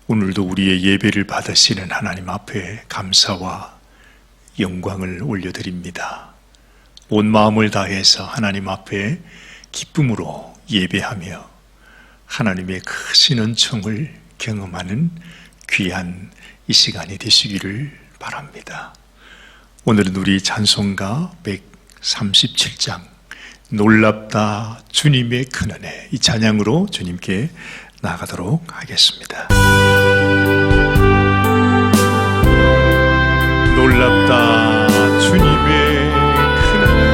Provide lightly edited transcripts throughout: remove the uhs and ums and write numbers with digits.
오늘도 우리의 예배를 받으시는 하나님 앞에 감사와 영광을 올려드립니다. 온 마음을 다해서 하나님 앞에 기쁨으로 예배하며 하나님의 크신 은총을 경험하는 귀한 이 시간이 되시기를 바랍니다. 오늘은 우리 찬송가 137장 놀랍다 주님의 큰 은혜, 이 찬양으로 주님께 나가도록 하겠습니다. 놀랍다 주님의 큰 은혜,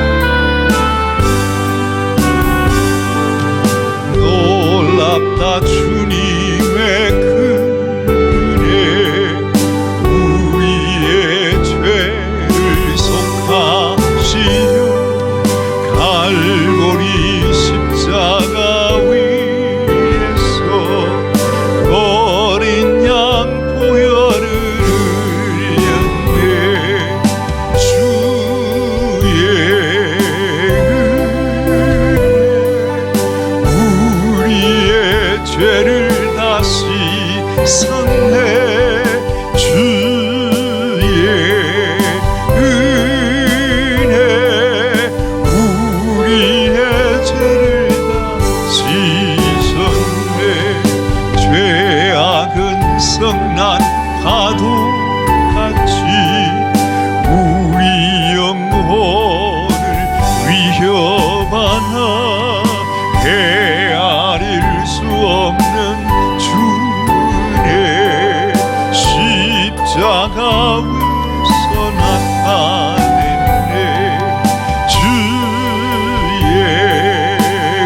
놀랍다 주님의 큰 은혜, 우리의 죄를 속하시려 갈보리 십자가 위에서 어린 양 보혈을 흘렸네. 주의 은혜 우리의 죄를 다시 샀네. 주의 은혜 우리의 죄를 다 씻었네. 죄악은 성난 파도같이 우리 영혼을 위협하나 헤아릴 수 없는 주의 십자가 위에서 나타냈네. 주의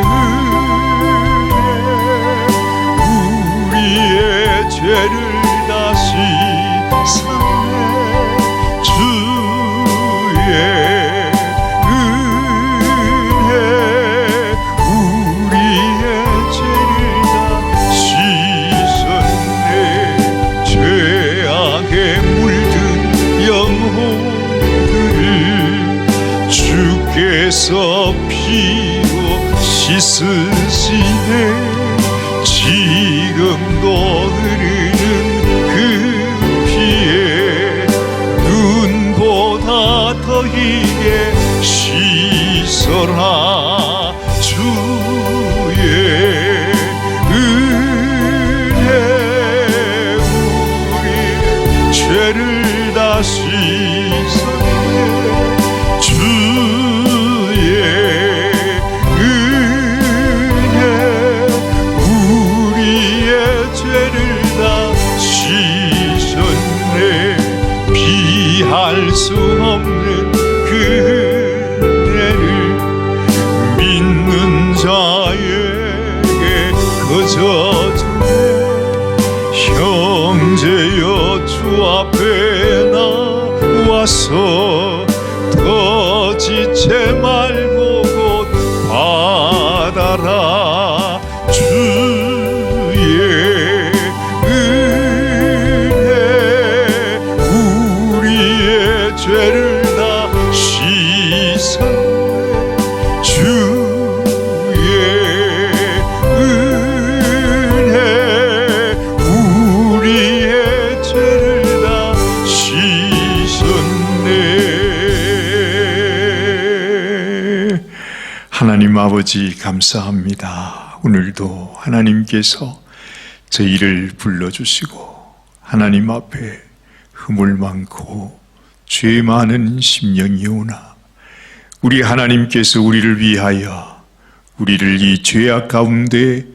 은혜 우리의 죄를 다시 샀네. 주의 은혜 우리의 죄를 다 씻었네. 죄악에 물든 영혼들을 주께서 피로 씻으시네. 지금도 흐르는 그 피에 눈보다 더 희게 씻어라. 주의 은혜 우리의 죄를 다 씻었네. 주의 은혜 우리의 죄를 다 씻었네. 비할 수 없는 그 은혜를 믿는 자에게 거저주네. 형제여 주 앞에 나와서 더 지체 말고 곧 받아라. 주의 은혜 우리의 죄를 다 씻었네. 주의 은혜 우리의 죄를 다 씻었네. 하나님 아버지 감사합니다. 오늘도 하나님께서 저희를 불러주시고 하나님 앞에 흠을 많고 죄 많은 심령이오나 우리 하나님께서 우리를 위하여 우리를 이 죄악 가운데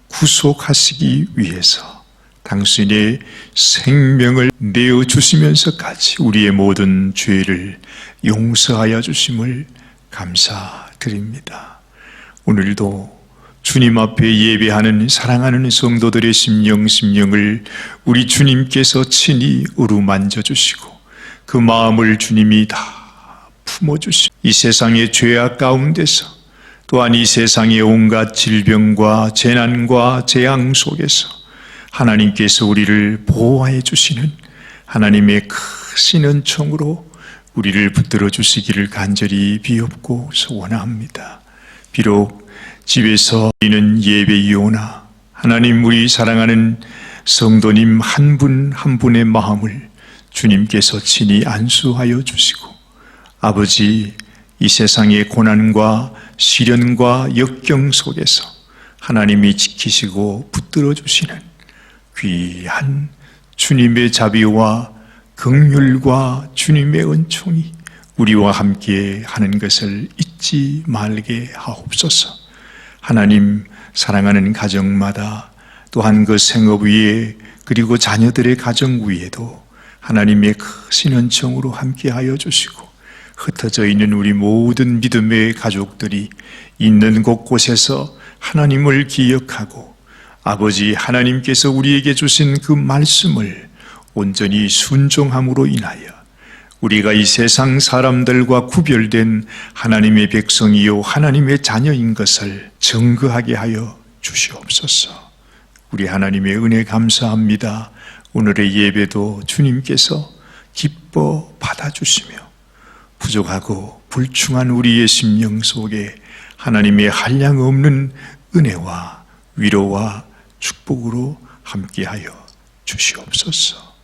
구속하시기 위해서 당신의 생명을 내어주시면서까지 우리의 모든 죄를 용서하여 주심을 감사드립니다. 오늘도 주님 앞에 예배하는 사랑하는 성도들의 심령을 우리 주님께서 친히 어루만져 주시고 그 마음을 주님이 다 품어주시고 이 세상의 죄악 가운데서 또한 이 세상의 온갖 질병과 재난과 재앙 속에서 하나님께서 우리를 보호해 주시는 하나님의 크신 은총으로 우리를 붙들어 주시기를 간절히 비옵고 소원합니다. 비록 집에서 우리는 예배이오나 하나님 우리 사랑하는 성도님 한 분 한 분의 마음을 주님께서 친히 안수하여 주시고, 아버지, 이 세상의 고난과 시련과 역경 속에서 하나님이 지키시고 붙들어 주시는 귀한 주님의 자비와 긍휼과 주님의 은총이 우리와 함께 하는 것을 잊지 말게 하옵소서. 하나님, 사랑하는 가정마다 또한 그 생업 위에 그리고 자녀들의 가정 위에도 하나님의 크신 은총으로 함께하여 주시고, 흩어져 있는 우리 모든 믿음의 가족들이 있는 곳곳에서 하나님을 기억하고 아버지 하나님께서 우리에게 주신 그 말씀을 온전히 순종함으로 인하여 우리가 이 세상 사람들과 구별된 하나님의 백성이요 하나님의 자녀인 것을 증거하게 하여 주시옵소서. 우리 하나님의 은혜 감사합니다. 오늘의 예배도 주님께서 기뻐 받아주시며 부족하고 불충한 우리의 심령 속에 하나님의 한량없는 은혜와 위로와 축복으로 함께하여 주시옵소서.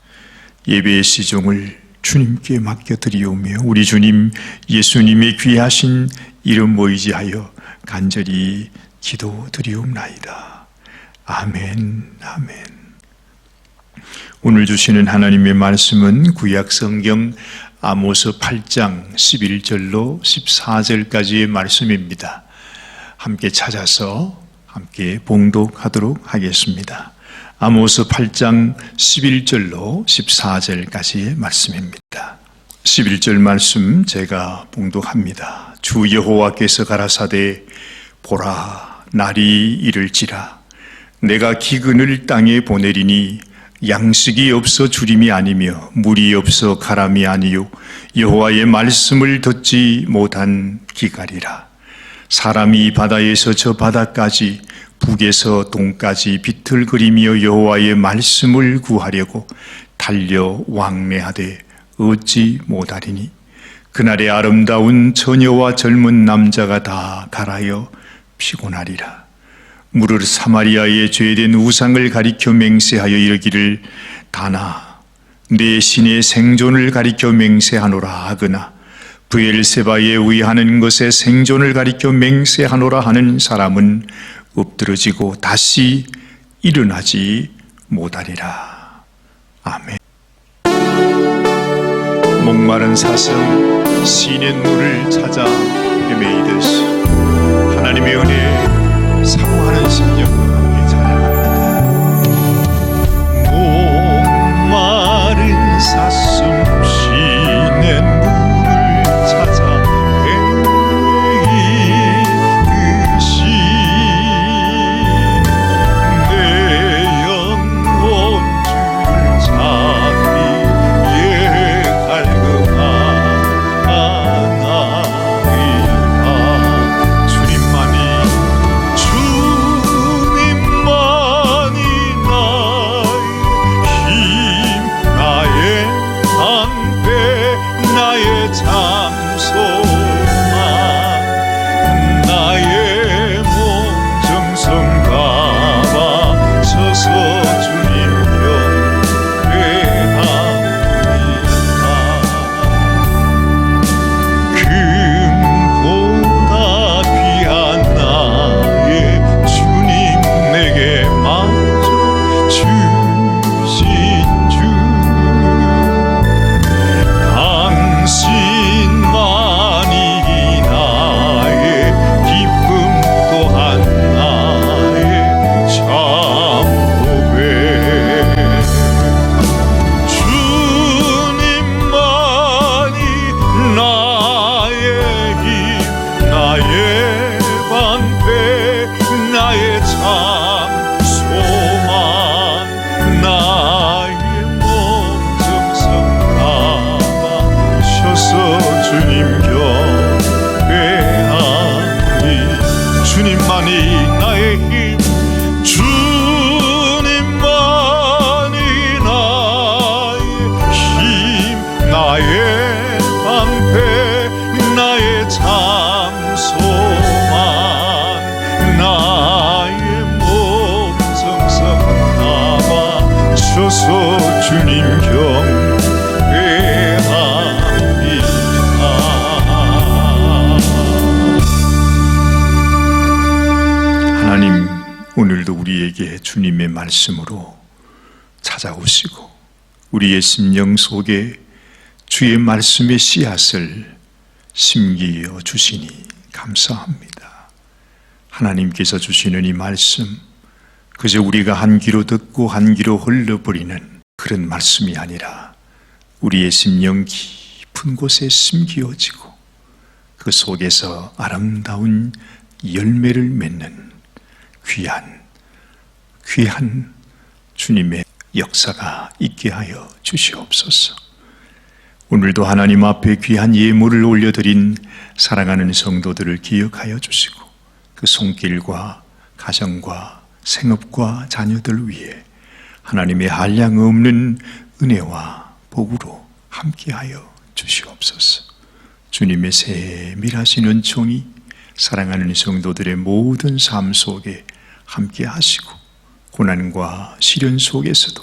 예배의 시종을 주님께 맡겨드리오며 우리 주님 예수님의 귀하신 이름 모이지하여 간절히 기도드리옵나이다. 아멘, 아멘. 오늘 주시는 하나님의 말씀은 구약 성경 아모스 8장 11절로 14절까지의 말씀입니다. 함께 찾아서 함께 봉독하도록 하겠습니다. 아모스 8장 11절로 14절까지의 말씀입니다. 11절 말씀 제가 봉독합니다. 주 여호와께서 가라사대 보라, 날이 이를지라. 내가 기근을 땅에 보내리니 양식이 없어 주림이 아니며 물이 없어 가람이 아니요 여호와의 말씀을 듣지 못한 기갈이라. 사람이 바다에서 저 바다까지 북에서 동까지 비틀거리며 여호와의 말씀을 구하려고 달려 왕래하되 얻지 못하리니 그날의 아름다운 처녀와 젊은 남자가 다 갈아여 피곤하리라. 무릇 사마리아의 죄된 우상을 가리켜 맹세하여 이르기를 다나 내 신의 생존을 가리켜 맹세하노라 하거나 브엘세바에 의하는 것에 생존을 가리켜 맹세하노라 하는 사람은 엎드러지고 다시 일어나지 못하리라. 아멘. 목마른 사슴 시냇물을 찾아 헤매이듯이 하나님의 은혜에 사모하는 심령 함께 찬양합니다. 목마른 사슴 시냇물을 찾아 헤매이듯이 내 영혼 주를 찾기에 갈급하나이다. 주님만이 주님만이 위해서 주님 경배합니다. 하나님, 오늘도 우리에게 주님의 말씀으로 찾아오시고 우리의 심령 속에 주의 말씀의 씨앗을 심기어 주시니 감사합니다. 하나님께서 주시는 이 말씀, 그저 우리가 한 귀로 듣고 한 귀로 흘려버리는 그런 말씀이 아니라 우리의 심령 깊은 곳에 심기어지고 그 속에서 아름다운 열매를 맺는 귀한 주님의 역사가 있게 하여 주시옵소서. 오늘도 하나님 앞에 귀한 예물을 올려드린 사랑하는 성도들을 기억하여 주시고 그 손길과 가정과 생업과 자녀들 위해 하나님의 한량 없는 은혜와 복으로 함께하여 주시옵소서. 주님의 세밀하신 은총이 사랑하는 성도들의 모든 삶 속에 함께하시고 고난과 시련 속에서도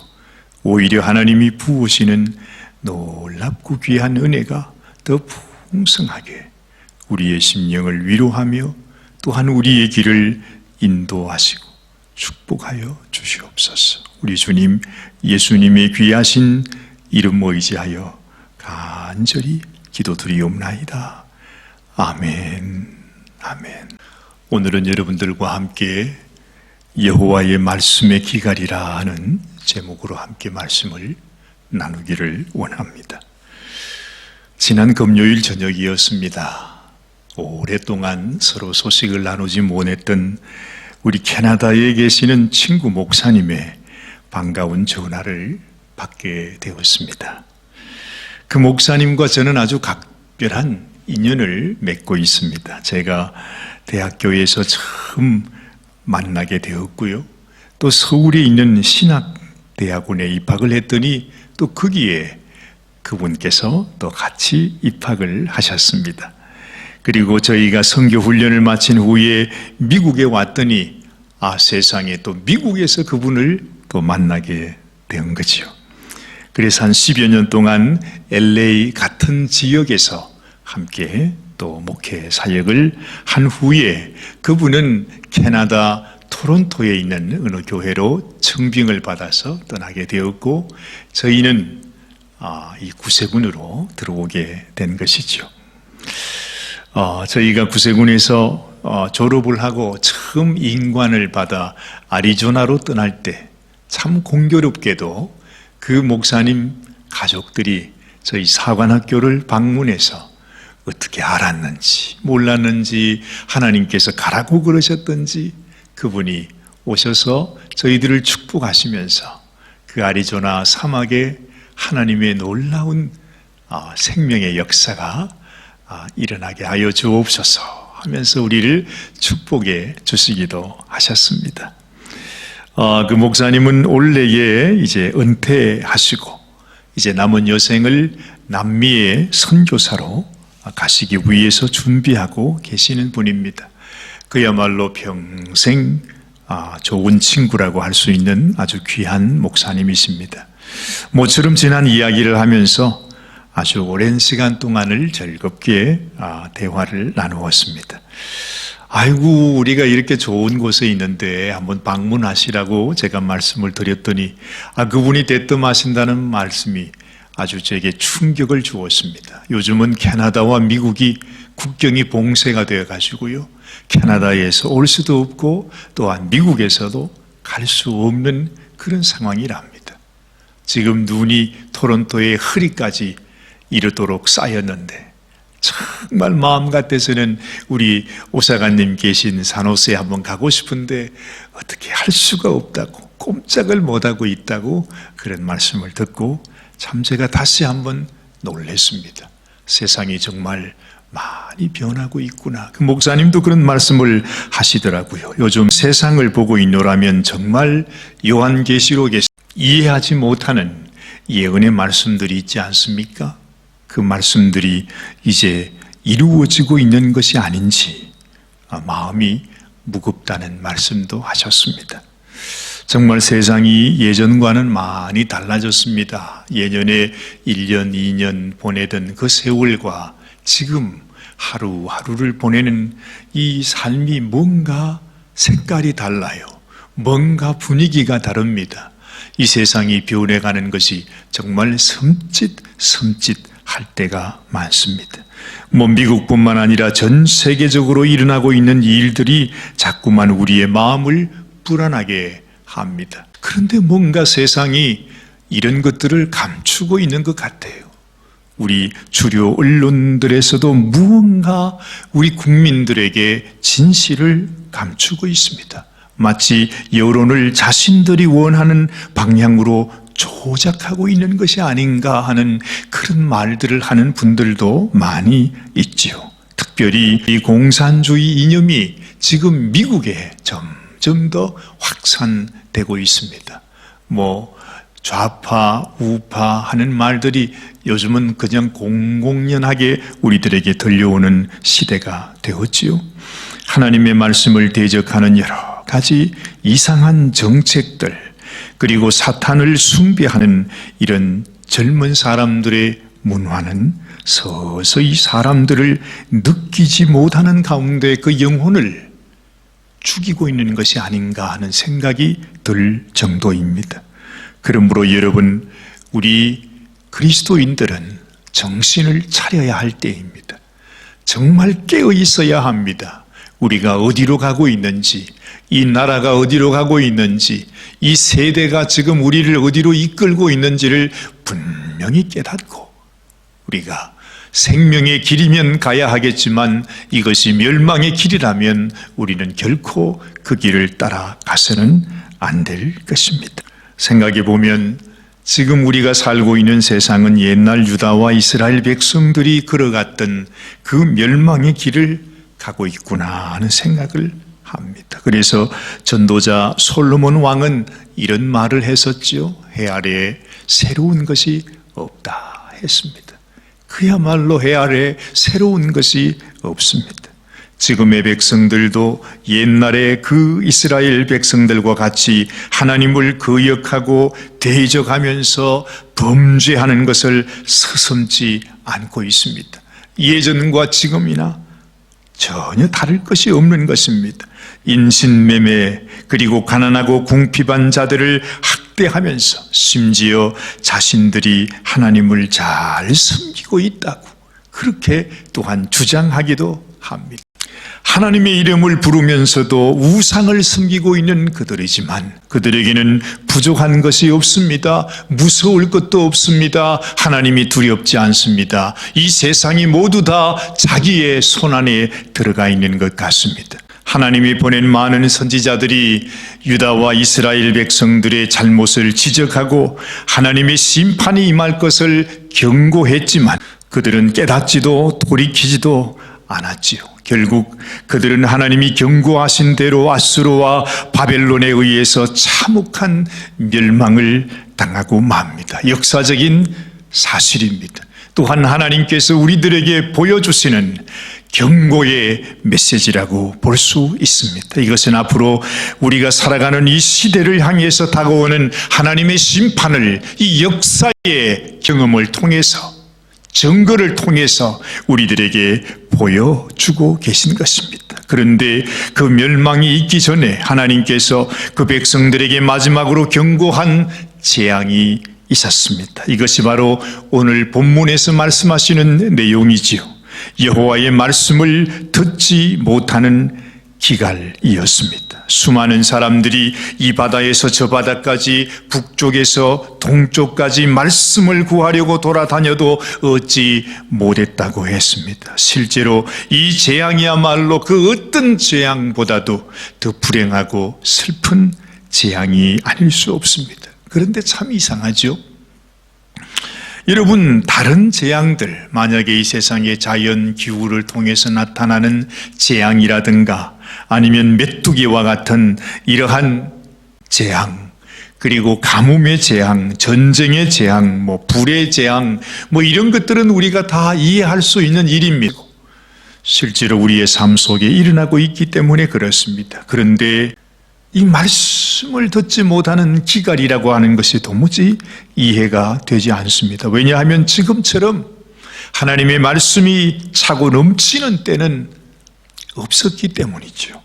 오히려 하나님이 부으시는 놀랍고 귀한 은혜가 더 풍성하게 우리의 심령을 위로하며 또한 우리의 길을 인도하시고 축복하여 주시옵소서. 우리 주님 예수님의 귀하신 이름 의지하여 간절히 기도드리옵나이다. 아멘. 아멘. 오늘은 여러분들과 함께 여호와의 말씀의 기갈이라 하는 제목으로 함께 말씀을 나누기를 원합니다. 지난 금요일 저녁이었습니다. 오랫동안 서로 소식을 나누지 못했던 우리 캐나다에 계시는 친구 목사님의 반가운 전화를 받게 되었습니다. 그 목사님과 저는 아주 각별한 인연을 맺고 있습니다. 제가 대학교에서 처음 만나게 되었고요. 또 서울에 있는 신학대학원에 입학을 했더니 또 거기에 그분께서 또 같이 입학을 하셨습니다. 그리고 저희가 선교 훈련을 마친 후에 미국에 왔더니 세상에 또 미국에서 그분을 또 만나게 된 거죠. 그래서 한 10여 년 동안 LA 같은 지역에서 함께 또 목회 사역을 한 후에 그분은 캐나다 토론토에 있는 어느 교회로 청빙을 받아서 떠나게 되었고 저희는 이 구세군으로 들어오게 된 것이죠. 저희가 구세군에서 졸업을 하고 처음 인관을 받아 아리조나로 떠날 때 참 공교롭게도 그 목사님 가족들이 저희 사관학교를 방문해서 어떻게 알았는지 몰랐는지 하나님께서 가라고 그러셨던지 그분이 오셔서 저희들을 축복하시면서 그 아리조나 사막에 하나님의 놀라운 생명의 역사가 일어나게 하여 주옵소서 하면서 우리를 축복해 주시기도 하셨습니다. 그 목사님은 올해에 이제 은퇴하시고 이제 남은 여생을 남미의 선교사로 가시기 위해서 준비하고 계시는 분입니다. 그야말로 평생 좋은 친구라고 할 수 있는 아주 귀한 목사님이십니다. 모처럼 지난 이야기를 하면서 아주 오랜 시간 동안을 즐겁게 대화를 나누었습니다. 아이고 우리가 이렇게 좋은 곳에 있는데 한번 방문하시라고 제가 말씀을 드렸더니 그분이 대뜸하신다는 말씀이 아주 제게 충격을 주었습니다. 요즘은 캐나다와 미국이 국경이 봉쇄가 되어 가지고요 캐나다에서 올 수도 없고 또한 미국에서도 갈 수 없는 그런 상황이랍니다. 지금 눈이 토론토의 허리까지 이르도록 쌓였는데 정말 마음 같아서는 우리 오사관님 계신 산호세에 한번 가고 싶은데 어떻게 할 수가 없다고 꼼짝을 못하고 있다고 그런 말씀을 듣고 참 제가 다시 한번 놀랐습니다. 세상이 정말 많이 변하고 있구나. 그 목사님도 그런 말씀을 하시더라고요. 요즘 세상을 보고 있노라면 정말 요한계시록에서 이해하지 못하는 예언의 말씀들이 있지 않습니까? 그 말씀들이 이제 이루어지고 있는 것이 아닌지 마음이 무겁다는 말씀도 하셨습니다. 정말 세상이 예전과는 많이 달라졌습니다. 예전에 1년, 2년 보내던 그 세월과 지금 하루하루를 보내는 이 삶이 뭔가 색깔이 달라요. 뭔가 분위기가 다릅니다. 이 세상이 변해가는 것이 정말 섬찟할 때가 많습니다. 미국뿐만 아니라 전 세계적으로 일어나고 있는 일들이 자꾸만 우리의 마음을 불안하게 합니다. 그런데 뭔가 세상이 이런 것들을 감추고 있는 것 같아요. 우리 주요 언론들에서도 무언가 우리 국민들에게 진실을 감추고 있습니다. 마치 여론을 자신들이 원하는 방향으로 조작하고 있는 것이 아닌가 하는 그런 말들을 하는 분들도 많이 있지요. 특별히 이 공산주의 이념이 지금 미국에 점점 더 확산되고 있습니다. 좌파, 우파 하는 말들이 요즘은 그냥 공공연하게 우리들에게 들려오는 시대가 되었지요. 하나님의 말씀을 대적하는 여러 가지 이상한 정책들, 그리고 사탄을 숭배하는 이런 젊은 사람들의 문화는 서서히 사람들을 느끼지 못하는 가운데 그 영혼을 죽이고 있는 것이 아닌가 하는 생각이 들 정도입니다. 그러므로 여러분, 우리 그리스도인들은 정신을 차려야 할 때입니다. 정말 깨어 있어야 합니다. 우리가 어디로 가고 있는지, 이 나라가 어디로 가고 있는지, 이 세대가 지금 우리를 어디로 이끌고 있는지를 분명히 깨닫고, 우리가 생명의 길이면 가야 하겠지만 이것이 멸망의 길이라면 우리는 결코 그 길을 따라가서는 안 될 것입니다. 생각해 보면 지금 우리가 살고 있는 세상은 옛날 유다와 이스라엘 백성들이 걸어갔던 그 멸망의 길을 가고 있구나 하는 생각을 합니다. 그래서 전도자 솔로몬 왕은 이런 말을 했었죠. 해 아래에 새로운 것이 없다 했습니다. 그야말로 해 아래에 새로운 것이 없습니다. 지금의 백성들도 옛날에 그 이스라엘 백성들과 같이 하나님을 거역하고 대적하면서 범죄하는 것을 서슴지 않고 있습니다. 예전과 지금이나 전혀 다를 것이 없는 것입니다. 인신매매, 그리고 가난하고 궁핍한 자들을 학대하면서 심지어 자신들이 하나님을 잘 섬기고 있다고 그렇게 또한 주장하기도 합니다. 하나님의 이름을 부르면서도 우상을 섬기고 있는 그들이지만 그들에게는 부족한 것이 없습니다. 무서울 것도 없습니다. 하나님이 두렵지 않습니다. 이 세상이 모두 다 자기의 손안에 들어가 있는 것 같습니다. 하나님이 보낸 많은 선지자들이 유다와 이스라엘 백성들의 잘못을 지적하고 하나님의 심판이 임할 것을 경고했지만 그들은 깨닫지도 돌이키지도 않았지요. 결국 그들은 하나님이 경고하신 대로 아수르와 바벨론에 의해서 참혹한 멸망을 당하고 맙니다. 역사적인 사실입니다. 또한 하나님께서 우리들에게 보여주시는 경고의 메시지라고 볼 수 있습니다. 이것은 앞으로 우리가 살아가는 이 시대를 향해서 다가오는 하나님의 심판을 이 역사의 경험을 통해서, 증거를 통해서 우리들에게 보여주고 계신 것입니다. 그런데 그 멸망이 있기 전에 하나님께서 그 백성들에게 마지막으로 경고한 재앙이 있었습니다. 이것이 바로 오늘 본문에서 말씀하시는 내용이지요. 여호와의 말씀을 듣지 못하는 기갈이었습니다. 수많은 사람들이 이 바다에서 저 바다까지, 북쪽에서 동쪽까지 말씀을 구하려고 돌아다녀도 얻지 못했다고 했습니다. 실제로 이 재앙이야말로 그 어떤 재앙보다도 더 불행하고 슬픈 재앙이 아닐 수 없습니다. 그런데 참 이상하죠? 여러분, 다른 재앙들, 만약에 이 세상의 자연 기후를 통해서 나타나는 재앙이라든가 아니면 메뚜기와 같은 이러한 재앙, 그리고 가뭄의 재앙, 전쟁의 재앙, 불의 재앙, 이런 것들은 우리가 다 이해할 수 있는 일입니다. 실제로 우리의 삶 속에 일어나고 있기 때문에 그렇습니다. 그런데 이 말씀을 듣지 못하는 기갈이라고 하는 것이 도무지 이해가 되지 않습니다. 왜냐하면 지금처럼 하나님의 말씀이 차고 넘치는 때는 없었기 때문이죠.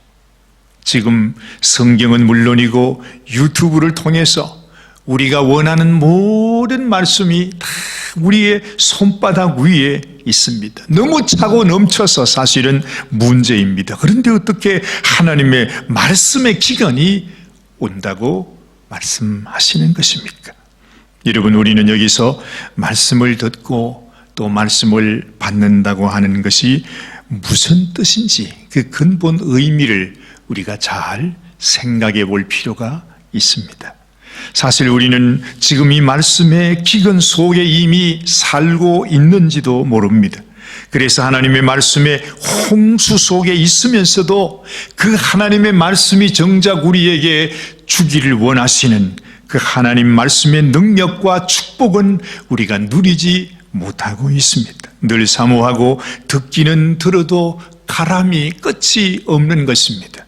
지금 성경은 물론이고 유튜브를 통해서 우리가 원하는 모든 말씀이 다 우리의 손바닥 위에 있습니다. 너무 차고 넘쳐서 사실은 문제입니다. 그런데 어떻게 하나님의 말씀의 기간이 온다고 말씀하시는 것입니까? 여러분, 우리는 여기서 말씀을 듣고 또 말씀을 받는다고 하는 것이 무슨 뜻인지 그 근본 의미를 우리가 잘 생각해 볼 필요가 있습니다. 사실 우리는 지금 이 말씀의 기근 속에 이미 살고 있는지도 모릅니다. 그래서 하나님의 말씀의 홍수 속에 있으면서도 그 하나님의 말씀이 정작 우리에게 주기를 원하시는 그 하나님 말씀의 능력과 축복은 우리가 누리지 못하고 있습니다. 늘 사모하고 듣기는 들어도 가람이 끝이 없는 것입니다.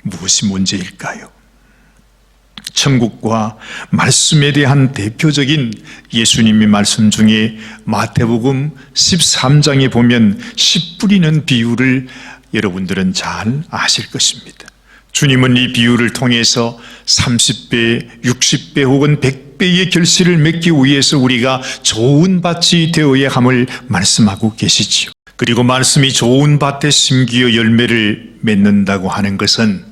무엇이 문제일까요? 천국과 말씀에 대한 대표적인 예수님의 말씀 중에 마태복음 13장에 보면 씨 뿌리는 비유를 여러분들은 잘 아실 것입니다. 주님은 이 비유를 통해서 30배, 60배 혹은 100배의 결실을 맺기 위해서 우리가 좋은 밭이 되어야 함을 말씀하고 계시지요. 그리고 말씀이 좋은 밭에 심기어 열매를 맺는다고 하는 것은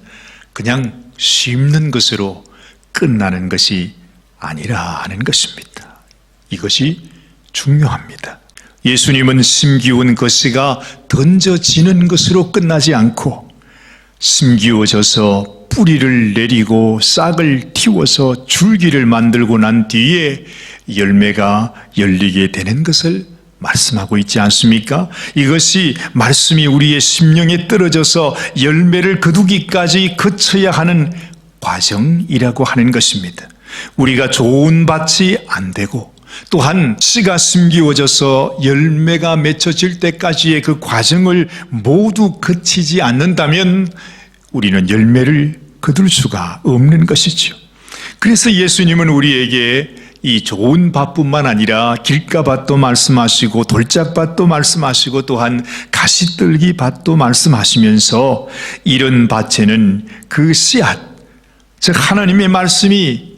그냥 심는 것으로 끝나는 것이 아니라 하는 것입니다. 이것이 중요합니다. 예수님은 심기운 것이가 던져지는 것으로 끝나지 않고 심기워져서 뿌리를 내리고 싹을 틔워서 줄기를 만들고 난 뒤에 열매가 열리게 되는 것을 말씀하고 있지 않습니까? 이것이 말씀이 우리의 심령에 떨어져서 열매를 거두기까지 거쳐야 하는 과정이라고 하는 것입니다. 우리가 좋은 밭이 안 되고 또한 씨가 심기워져서 열매가 맺혀질 때까지의 그 과정을 모두 거치지 않는다면 우리는 열매를 거둘 수가 없는 것이죠. 그래서 예수님은 우리에게 이 좋은 밭뿐만 아니라 길가밭도 말씀하시고 돌짝밭도 말씀하시고 또한 가시떨기 밭도 말씀하시면서 이런 밭에는 그 씨앗, 즉 하나님의 말씀이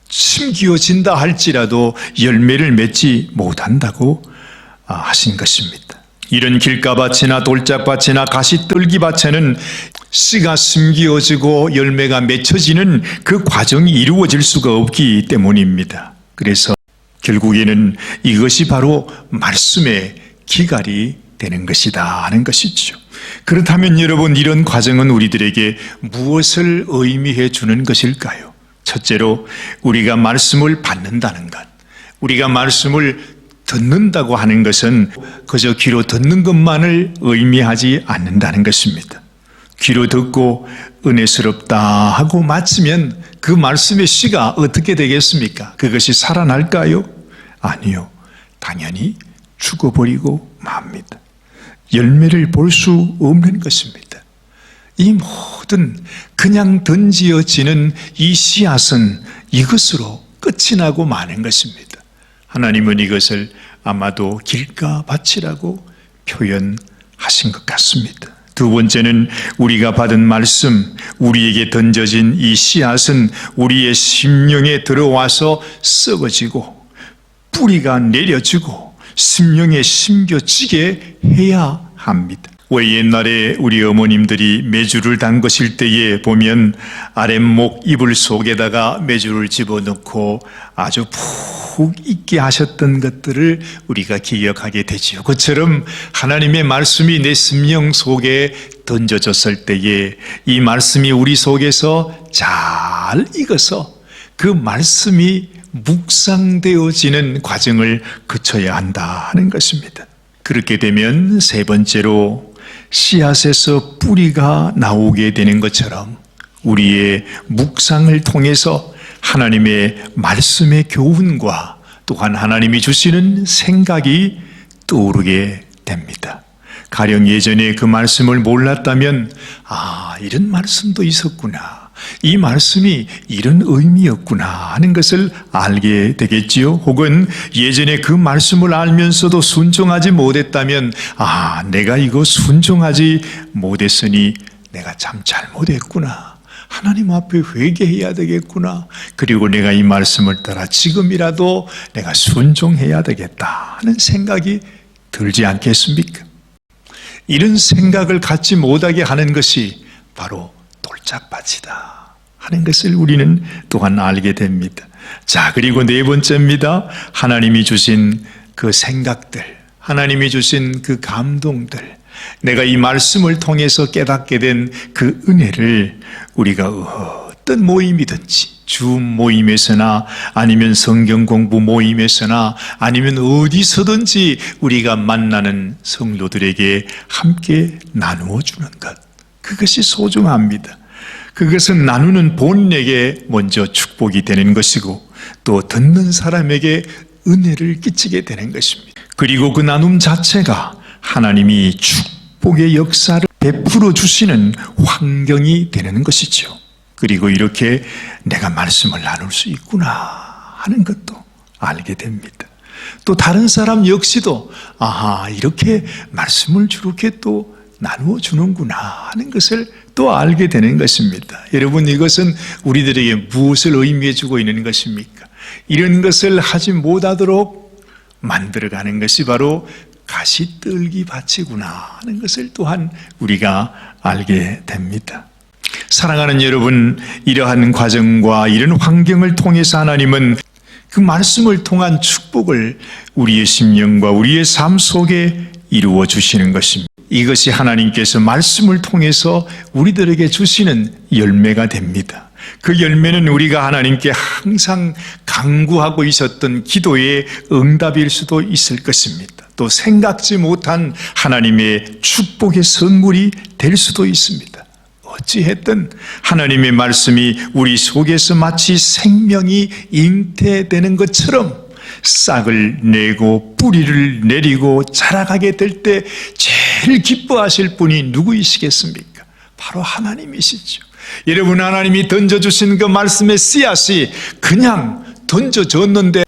심기어진다 할지라도 열매를 맺지 못한다고 하신 것입니다. 이런 길가밭이나 돌짝밭이나 가시떨기밭에는 씨가 심기어지고 열매가 맺혀지는 그 과정이 이루어질 수가 없기 때문입니다. 그래서 결국에는 이것이 바로 말씀의 기갈이 되는 것이다 하는 것이죠. 그렇다면 여러분, 이런 과정은 우리들에게 무엇을 의미해 주는 것일까요? 첫째로 우리가 말씀을 받는다는 것, 우리가 말씀을 듣는다고 하는 것은 그저 귀로 듣는 것만을 의미하지 않는다는 것입니다. 귀로 듣고 은혜스럽다 하고 마치면 그 말씀의 씨가 어떻게 되겠습니까? 그것이 살아날까요? 아니요. 당연히 죽어버리고 맙니다. 열매를 볼 수 없는 것입니다. 이 모든 그냥 던지어지는 이 씨앗은 이것으로 끝이 나고 마는 것입니다. 하나님은 이것을 아마도 길가밭이라고 표현하신 것 같습니다. 두 번째는 우리가 받은 말씀, 우리에게 던져진 이 씨앗은 우리의 심령에 들어와서 썩어지고 뿌리가 내려지고 심령에 심겨지게 해야 합니다. 왜 옛날에 우리 어머님들이 메주를 담그실 때에 보면 아랫목 이불 속에다가 메주를 집어넣고 아주 푹 익게 하셨던 것들을 우리가 기억하게 되지요. 그처럼 하나님의 말씀이 내 심령 속에 던져졌을 때에 이 말씀이 우리 속에서 잘 익어서 그 말씀이 묵상되어지는 과정을 거쳐야 한다 하는 것입니다. 그렇게 되면 세 번째로 씨앗에서 뿌리가 나오게 되는 것처럼 우리의 묵상을 통해서 하나님의 말씀의 교훈과 또한 하나님이 주시는 생각이 떠오르게 됩니다. 가령 예전에 그 말씀을 몰랐다면 이런 말씀도 있었구나. 이 말씀이 이런 의미였구나 하는 것을 알게 되겠지요. 혹은 예전에 그 말씀을 알면서도 순종하지 못했다면, 내가 이거 순종하지 못했으니 내가 참 잘못했구나. 하나님 앞에 회개해야 되겠구나. 그리고 내가 이 말씀을 따라 지금이라도 내가 순종해야 되겠다 하는 생각이 들지 않겠습니까? 이런 생각을 갖지 못하게 하는 것이 바로 돌짝밭이다 하는 것을 우리는 또한 알게 됩니다. 자, 그리고 네 번째입니다. 하나님이 주신 그 생각들, 하나님이 주신 그 감동들, 내가 이 말씀을 통해서 깨닫게 된 그 은혜를 우리가 어떤 모임이든지, 주 모임에서나 아니면 성경 공부 모임에서나 아니면 어디서든지 우리가 만나는 성도들에게 함께 나누어 주는 것, 그것이 소중합니다. 그것은 나누는 본에게 먼저 축복이 되는 것이고 또 듣는 사람에게 은혜를 끼치게 되는 것입니다. 그리고 그 나눔 자체가 하나님이 축복의 역사를 베풀어 주시는 환경이 되는 것이죠. 그리고 이렇게 내가 말씀을 나눌 수 있구나 하는 것도 알게 됩니다. 또 다른 사람 역시도 이렇게 말씀을 저렇게 또 나누어 주는구나 하는 것을 또 알게 되는 것입니다. 여러분, 이것은 우리들에게 무엇을 의미해 주고 있는 것입니까? 이런 것을 하지 못하도록 만들어가는 것이 바로 가시떨기 밭이구나 하는 것을 또한 우리가 알게 됩니다. 사랑하는 여러분, 이러한 과정과 이런 환경을 통해서 하나님은 그 말씀을 통한 축복을 우리의 심령과 우리의 삶 속에 이루어 주시는 것입니다. 이것이 하나님께서 말씀을 통해서 우리들에게 주시는 열매가 됩니다. 그 열매는 우리가 하나님께 항상 간구하고 있었던 기도의 응답일 수도 있을 것입니다. 또 생각지 못한 하나님의 축복의 선물이 될 수도 있습니다. 어찌했든 하나님의 말씀이 우리 속에서 마치 생명이 잉태되는 것처럼 싹을 내고 뿌리를 내리고 자라가게 될 때 제일 기뻐하실 분이 누구이시겠습니까? 바로 하나님이시죠. 여러분, 하나님이 던져주신 그 말씀의 씨앗이 그냥 던져졌는데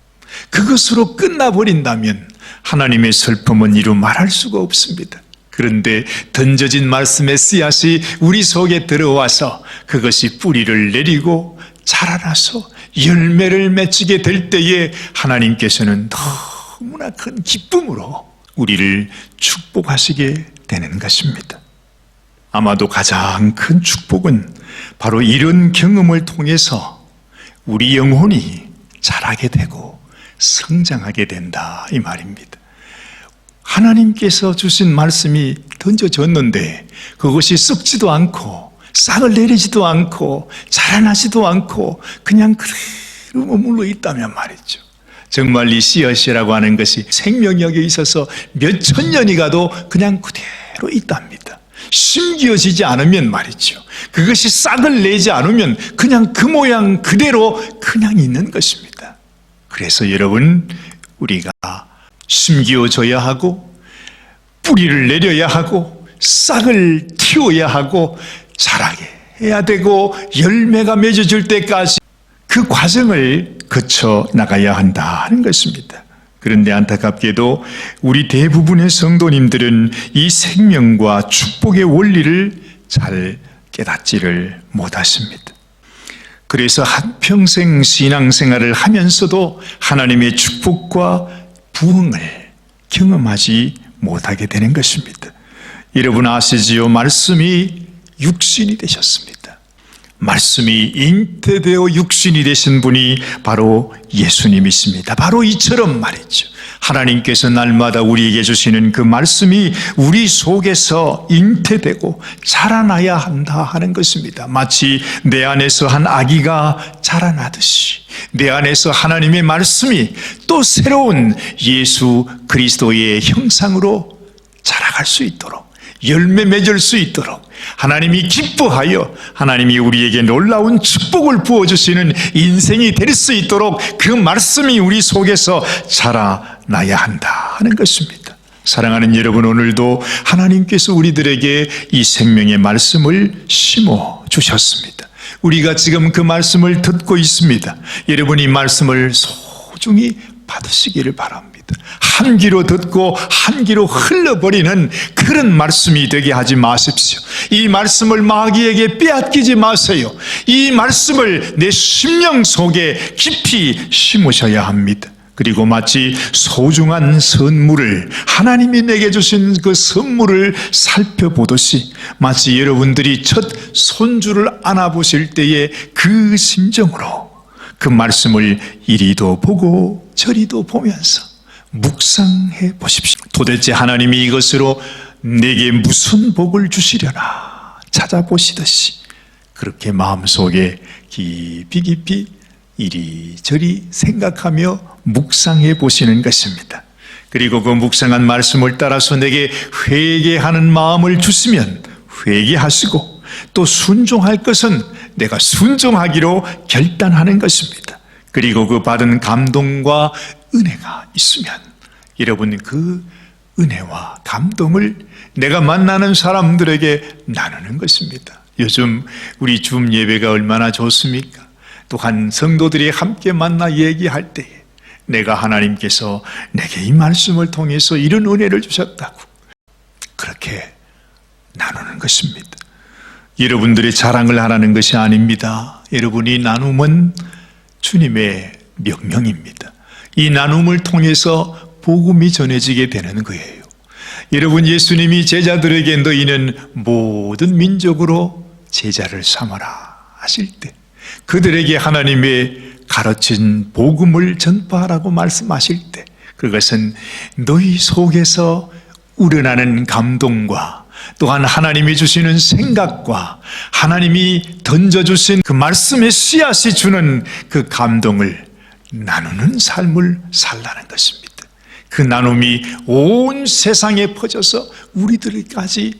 그것으로 끝나버린다면 하나님의 슬픔은 이루 말할 수가 없습니다. 그런데 던져진 말씀의 씨앗이 우리 속에 들어와서 그것이 뿌리를 내리고 자라나서 열매를 맺히게 될 때에 하나님께서는 너무나 큰 기쁨으로 우리를 축복하시게 되는 것입니다. 아마도 가장 큰 축복은 바로 이런 경험을 통해서 우리 영혼이 자라게 되고 성장하게 된다, 이 말입니다. 하나님께서 주신 말씀이 던져졌는데 그것이 썩지도 않고 싹을 내리지도 않고 자라나지도 않고 그냥 그대로 머물러 있다면 말이죠. 정말 이 씨앗이라고 하는 것이 생명력에 있어서 몇 천 년이 가도 그냥 그대로 있답니다. 심기어지지 않으면 말이죠. 그것이 싹을 내지 않으면 그냥 그 모양 그대로 그냥 있는 것입니다. 그래서 여러분, 우리가 심기어져야 하고 뿌리를 내려야 하고 싹을 틔워야 하고 자라게 해야 되고 열매가 맺어질 때까지 그 과정을 거쳐 나가야 한다 하는 것입니다. 그런데 안타깝게도 우리 대부분의 성도님들은 이 생명과 축복의 원리를 잘 깨닫지를 못하십니다. 그래서 한평생 신앙생활을 하면서도 하나님의 축복과 부흥을 경험하지 못하게 되는 것입니다. 여러분 아시지요? 말씀이 육신이 되셨습니다. 말씀이 잉태되어 육신이 되신 분이 바로 예수님이십니다. 바로 이처럼 말이죠. 하나님께서 날마다 우리에게 주시는 그 말씀이 우리 속에서 잉태되고 자라나야 한다 하는 것입니다. 마치 내 안에서 한 아기가 자라나듯이 내 안에서 하나님의 말씀이 또 새로운 예수 그리스도의 형상으로 자라갈 수 있도록, 열매 맺을 수 있도록 하나님이 기뻐하여 하나님이 우리에게 놀라운 축복을 부어주시는 인생이 될 수 있도록 그 말씀이 우리 속에서 자라나야 한다 하는 것입니다. 사랑하는 여러분, 오늘도 하나님께서 우리들에게 이 생명의 말씀을 심어 주셨습니다. 우리가 지금 그 말씀을 듣고 있습니다. 여러분이 말씀을 소중히 받으시기를 바랍니다. 한 귀로 듣고 한 귀로 흘러버리는 그런 말씀이 되게 하지 마십시오. 이 말씀을 마귀에게 빼앗기지 마세요. 이 말씀을 내 심령 속에 깊이 심으셔야 합니다. 그리고 마치 소중한 선물을, 하나님이 내게 주신 그 선물을 살펴보듯이 마치 여러분들이 첫 손주를 안아보실 때의 그 심정으로 그 말씀을 이리도 보고 저리도 보면서 묵상해 보십시오. 도대체 하나님이 이것으로 내게 무슨 복을 주시려나 찾아보시듯이 그렇게 마음속에 깊이 깊이 이리저리 생각하며 묵상해 보시는 것입니다. 그리고 그 묵상한 말씀을 따라서 내게 회개하는 마음을 주시면 회개하시고, 또 순종할 것은 내가 순종하기로 결단하는 것입니다. 그리고 그 받은 감동과 은혜가 있으면 여러분 그 은혜와 감동을 내가 만나는 사람들에게 나누는 것입니다. 요즘 우리 줌 예배가 얼마나 좋습니까? 또한 성도들이 함께 만나 얘기할 때에 내가 하나님께서 내게 이 말씀을 통해서 이런 은혜를 주셨다고 그렇게 나누는 것입니다. 여러분들의 자랑을 하라는 것이 아닙니다. 여러분이 나눔은 주님의 명령입니다. 이 나눔을 통해서 복음이 전해지게 되는 거예요. 여러분, 예수님이 제자들에게 너희는 모든 민족으로 제자를 삼아라 하실 때 그들에게 하나님의 가르친 복음을 전파하라고 말씀하실 때 그것은 너희 속에서 우러나는 감동과 또한 하나님이 주시는 생각과 하나님이 던져주신 그 말씀의 씨앗이 주는 그 감동을 나누는 삶을 살라는 것입니다. 그 나눔이 온 세상에 퍼져서 우리들까지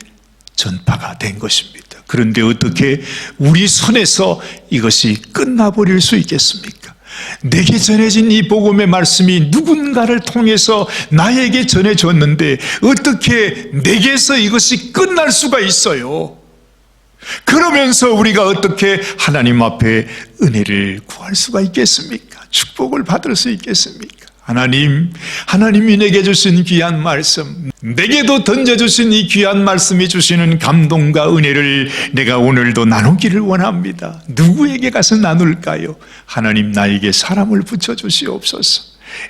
전파가 된 것입니다. 그런데 어떻게 우리 손에서 이것이 끝나버릴 수 있겠습니까? 내게 전해진 이 복음의 말씀이 누군가를 통해서 나에게 전해졌는데 어떻게 내게서 이것이 끝날 수가 있어요? 그러면서 우리가 어떻게 하나님 앞에 은혜를 구할 수가 있겠습니까? 축복을 받을 수 있겠습니까? 하나님이 내게 주신 귀한 말씀, 내게도 던져주신 이 귀한 말씀이 주시는 감동과 은혜를 내가 오늘도 나누기를 원합니다. 누구에게 가서 나눌까요? 하나님, 나에게 사람을 붙여주시옵소서.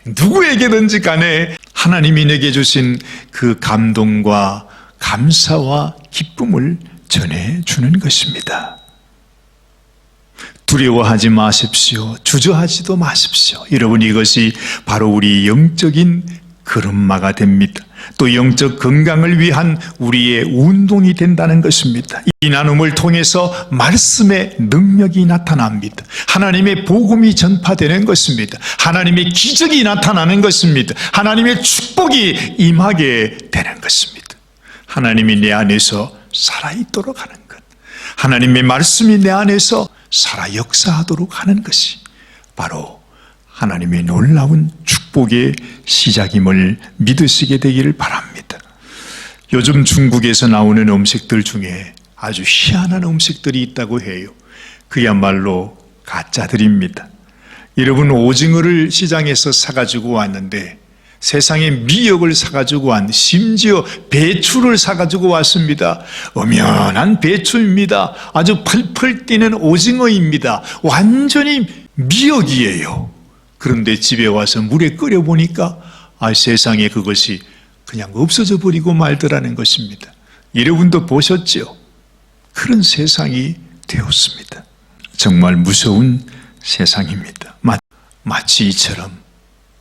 누구에게든지 간에 하나님이 내게 주신 그 감동과 감사와 기쁨을 전해주는 것입니다. 두려워하지 마십시오. 주저하지도 마십시오. 여러분, 이것이 바로 우리 영적인 걸음마가 됩니다. 또 영적 건강을 위한 우리의 운동이 된다는 것입니다. 이 나눔을 통해서 말씀의 능력이 나타납니다. 하나님의 복음이 전파되는 것입니다. 하나님의 기적이 나타나는 것입니다. 하나님의 축복이 임하게 되는 것입니다. 하나님이 내 안에서 살아있도록 하는 것, 하나님의 말씀이 내 안에서 살아 역사하도록 하는 것이 바로 하나님의 놀라운 축복의 시작임을 믿으시게 되기를 바랍니다. 요즘 중국에서 나오는 음식들 중에 아주 희한한 음식들이 있다고 해요. 그야말로 가짜들입니다. 여러분, 오징어를 시장에서 사가지고 왔는데 세상에 미역을 사가지고 왔는데 심지어 배추를 사가지고 왔습니다. 엄연한 배추입니다. 아주 펄펄 뛰는 오징어입니다. 완전히 미역이에요. 그런데 집에 와서 물에 끓여보니까 세상에 그것이 그냥 없어져 버리고 말더라는 것입니다. 여러분도 보셨죠? 그런 세상이 되었습니다. 정말 무서운 세상입니다. 마치 이처럼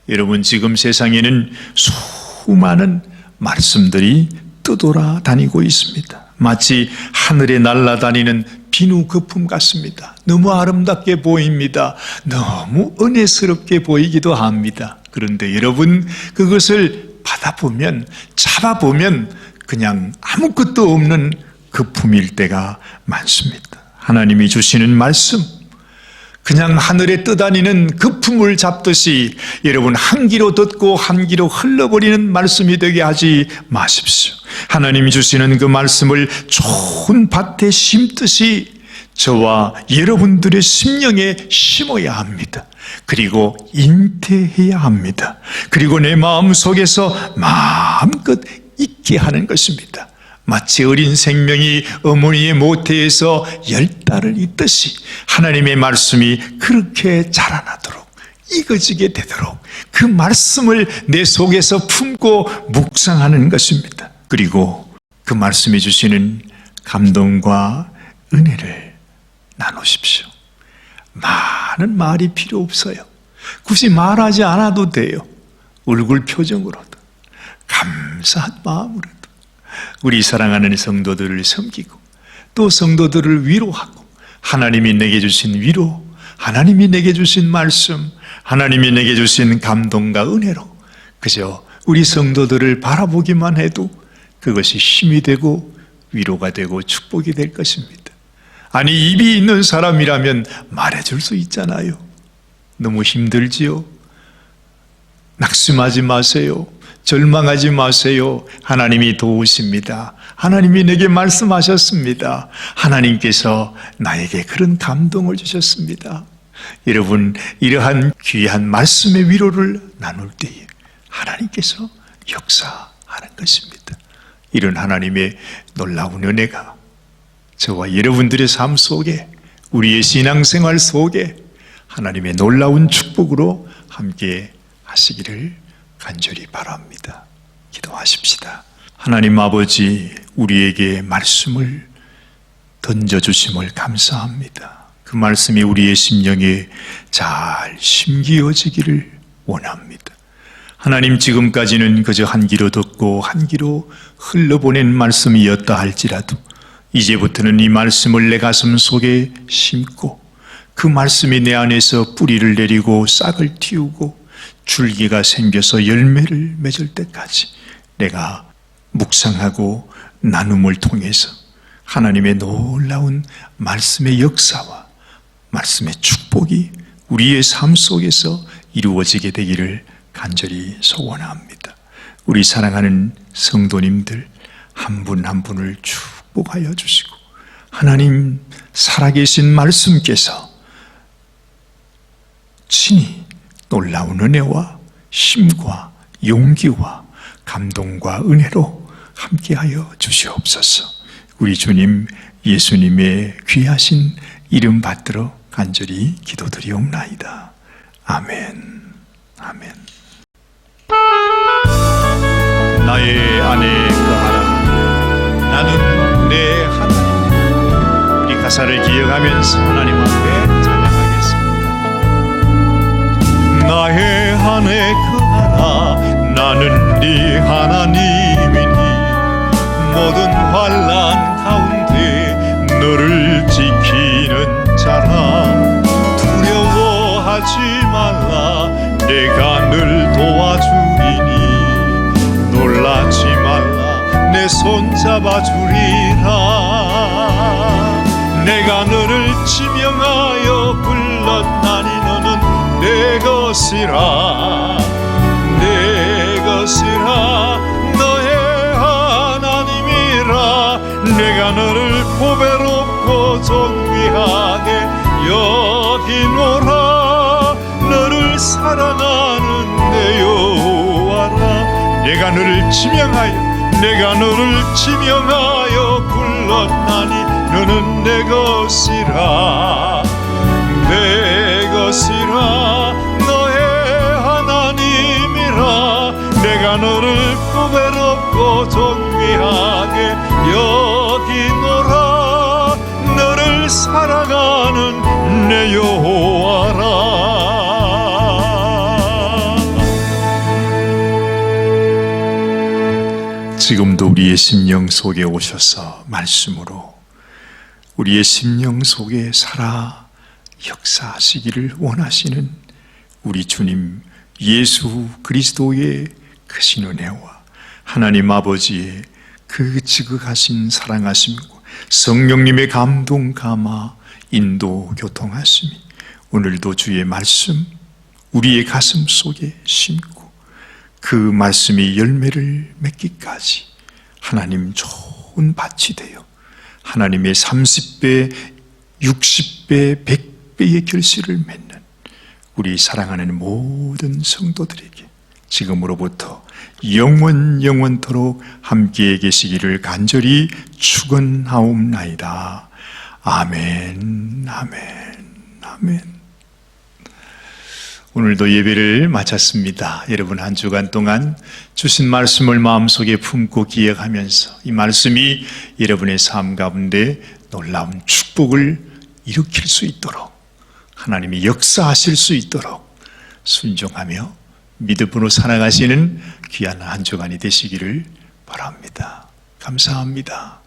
여러분, 지금 세상에는 수많은 말씀들이 떠돌아다니고 있습니다. 마치 하늘에 날아다니는 비누 거품 같습니다. 너무 아름답게 보입니다. 너무 은혜스럽게 보이기도 합니다. 그런데 여러분, 그것을 받아보면, 잡아보면 그냥 아무것도 없는 거품일 때가 많습니다. 하나님이 주시는 말씀, 그냥 하늘에 떠다니는 거품을 잡듯이 여러분, 한 귀로 듣고 한 귀로 흘러버리는 말씀이 되게 하지 마십시오. 하나님이 주시는 그 말씀을 좋은 밭에 심듯이 저와 여러분들의 심령에 심어야 합니다. 그리고 잉태해야 합니다. 그리고 내 마음속에서 마음껏 있게 하는 것입니다. 마치 어린 생명이 어머니의 모태에서 10달을 잇듯이 하나님의 말씀이 그렇게 자라나도록 익어지게 되도록 그 말씀을 내 속에서 품고 묵상하는 것입니다. 그리고 그 말씀이 주시는 감동과 은혜를 나누십시오. 많은 말이 필요 없어요. 굳이 말하지 않아도 돼요. 얼굴 표정으로도, 감사한 마음으로도 우리 사랑하는 성도들을 섬기고 또 성도들을 위로하고 하나님이 내게 주신 위로, 하나님이 내게 주신 말씀, 하나님이 내게 주신 감동과 은혜로 그저 우리 성도들을 바라보기만 해도 그것이 힘이 되고 위로가 되고 축복이 될 것입니다. 아니, 입이 있는 사람이라면 말해줄 수 있잖아요. 너무 힘들지요? 낙심하지 마세요. 절망하지 마세요. 하나님이 도우십니다. 하나님이 내게 말씀하셨습니다. 하나님께서 나에게 그런 감동을 주셨습니다. 여러분, 이러한 귀한 말씀의 위로를 나눌 때에 하나님께서 역사하는 것입니다. 이런 하나님의 놀라운 은혜가 저와 여러분들의 삶 속에, 우리의 신앙생활 속에 하나님의 놀라운 축복으로 함께 하시기를 간절히 바랍니다. 기도하십시다. 하나님 아버지, 우리에게 말씀을 던져주심을 감사합니다. 그 말씀이 우리의 심령에 잘 심기어지기를 원합니다. 하나님, 지금까지는 그저 한 귀로 듣고 한 귀로 흘러보낸 말씀이었다 할지라도 이제부터는 이 말씀을 내 가슴 속에 심고 그 말씀이 내 안에서 뿌리를 내리고 싹을 틔우고 줄기가 생겨서 열매를 맺을 때까지 내가 묵상하고 나눔을 통해서 하나님의 놀라운 말씀의 역사와 말씀의 축복이 우리의 삶 속에서 이루어지게 되기를 간절히 소원합니다. 우리 사랑하는 성도님들 한 분 한 분을 축복하여 주시고 하나님 살아계신 말씀께서 친히 놀라운 은혜와 힘과 용기와 감동과 은혜로 함께하여 주시옵소서. 우리 주님 예수님의 귀하신 이름 받들어 간절히 기도드리옵나이다. 아멘. 아멘. 나의 안에 거하라. 나는 내 하나님. 우리 가사를 기억하면서 하나님 앞에 찬양하겠습니다. 나의 안에 거하라. 나는 네 하나님이니 모든 환난 가운데 너를 지키는 자라. 두려워하지 말라. 내가 늘 도와주리니 놀라지 말라. 내 손 잡아주리라. 내가 너를 지명하여 불렀나니 너는 내 것이라. 내 것이라. 너의 하나님이라. 내가 너를 보배롭고 존귀하게 여기노라. 너를 사랑하는 내 여호와라. 내가 너를 지명하여 불렀나니 너는 내 것이라. 내 것이라. 너의 하나님이라. 내가 너를 보배롭고 존귀하게 여기노라. 너를 사랑하는 내 여호와라. 지금도 우리의 심령 속에 오셔서 말씀으로 우리의 심령 속에 살아 역사하시기를 원하시는 우리 주님 예수 그리스도의 크신 은혜와 하나님 아버지의 그 지극하신 사랑하심과 성령님의 감동 감화 인도 교통하심이 오늘도 주의 말씀 우리의 가슴 속에 심고 그 말씀이 열매를 맺기까지 하나님 좋은 밭이 되어 하나님의 30배 60배, 100배의 결실을 맺는 우리 사랑하는 모든 성도들에게 지금으로부터 영원토록 함께 계시기를 간절히 축원하옵나이다. 아멘, 아멘, 아멘. 오늘도 예배를 마쳤습니다. 여러분 한 주간 동안 주신 말씀을 마음속에 품고 기억하면서 이 말씀이 여러분의 삶 가운데 놀라운 축복을 일으킬 수 있도록, 하나님이 역사하실 수 있도록 순종하며 믿음으로 살아가시는 귀한 한 주간이 되시기를 바랍니다. 감사합니다.